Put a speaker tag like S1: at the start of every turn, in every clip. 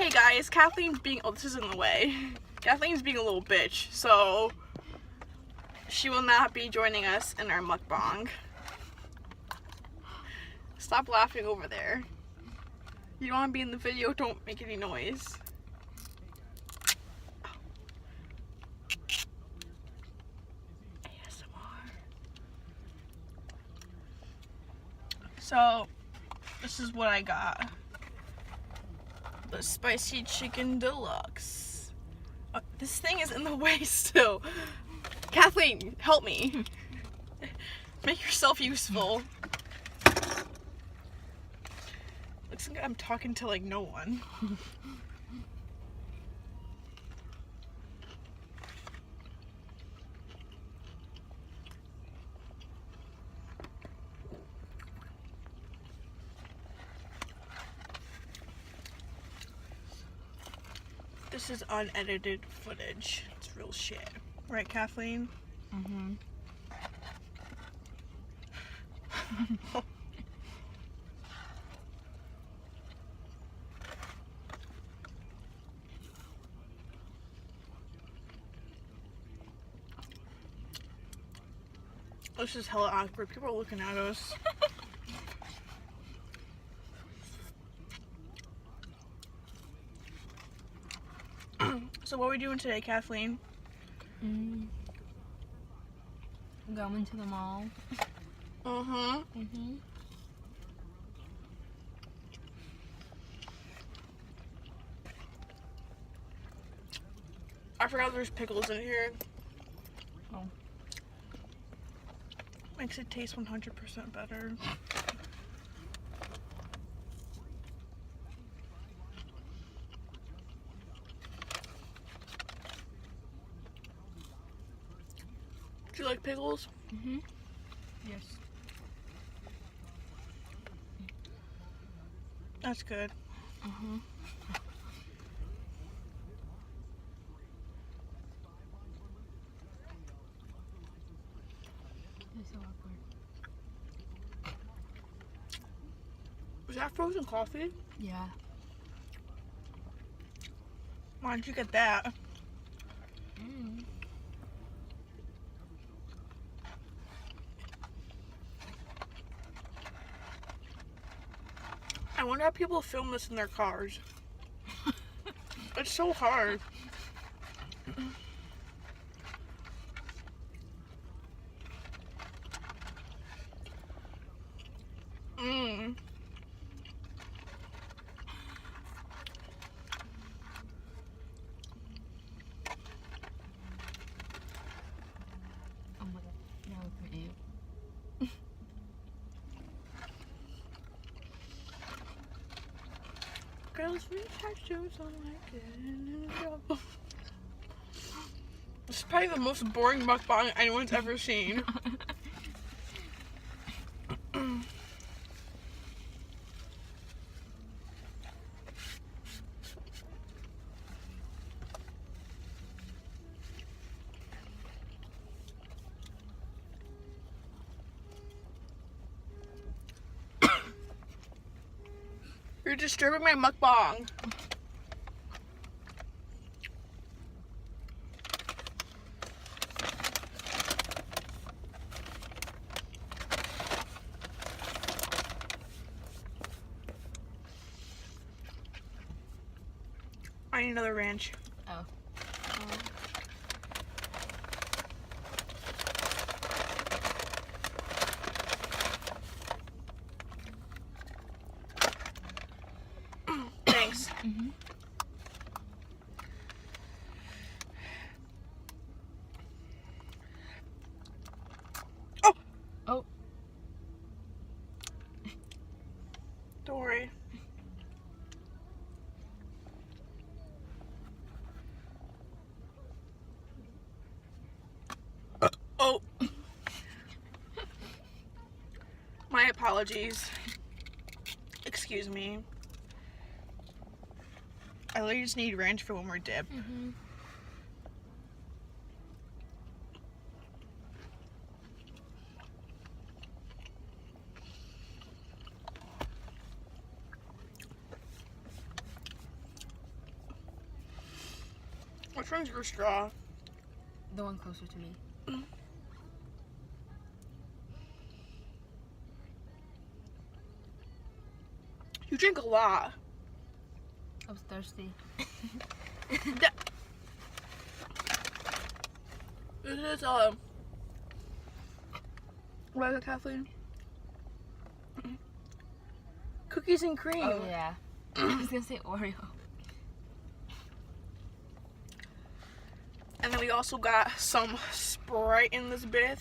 S1: Hey guys, Kathleen's being, oh, this is in the way. Kathleen's being a little bitch, so she will not be joining us in our mukbang. Stop laughing over there. You don't want to be in the video, don't make any noise. ASMR. So, this is what I got. The spicy chicken deluxe. This thing is in the way still. Kathleen, help me. Make yourself useful. Looks like I'm talking to like no one. This is unedited footage. It's real shit. Right, Kathleen?
S2: Mm-hmm.
S1: This is hella awkward. People are looking at us. So what are we doing today, Kathleen?
S2: Going to the mall.
S1: Uh-huh.
S2: Mm-hmm.
S1: I forgot there's pickles in here.
S2: Oh.
S1: Makes it taste 100% better. Do you like pickles?
S2: Mm-hmm. Yes.
S1: That's good.
S2: Mm-hmm. It's so awkward.
S1: Is that frozen coffee?
S2: Yeah.
S1: Why did you get that? I wonder how people film this in their cars. It's so hard. Mmm.
S2: Oh my god. Now look at you.
S1: Girls with tattoos on like it. This is probably the most boring mukbang anyone's ever seen. You're disturbing my mukbang. I need another ranch.
S2: Oh.
S1: Thanks.
S2: Mm-hmm.
S1: Oh!
S2: Oh.
S1: Don't worry. Oh. My apologies. Excuse me. I literally just need ranch for one more dip.
S2: Mm-hmm.
S1: Which one's your straw?
S2: The one closer to me.
S1: You drink a lot.
S2: I was thirsty.
S1: This is what is it, Kathleen? Cookies and cream.
S2: Oh yeah. I was gonna say Oreo.
S1: And then we also got some Sprite in this bit.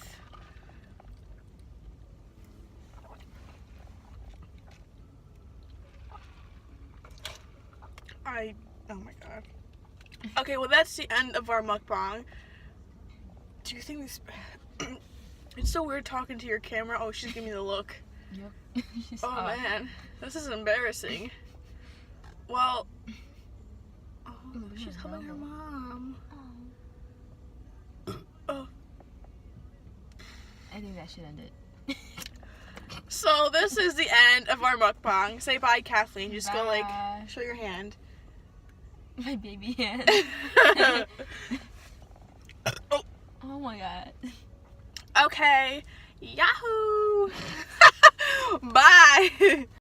S1: Oh my god. Okay, well that's the end of our mukbang. Do you think this... It's so weird talking to your camera. Oh, she's giving me the look.
S2: Yep.
S1: Oh man, this is embarrassing. Well... Oh, she's helping her mom. Oh.
S2: I think that should end it.
S1: So this is the end of our mukbang. Say bye, Kathleen. Just go like,
S2: Bye.
S1: show your hand.
S2: My baby hand.
S1: Oh.
S2: Oh my god.
S1: Okay. Yahoo! Bye!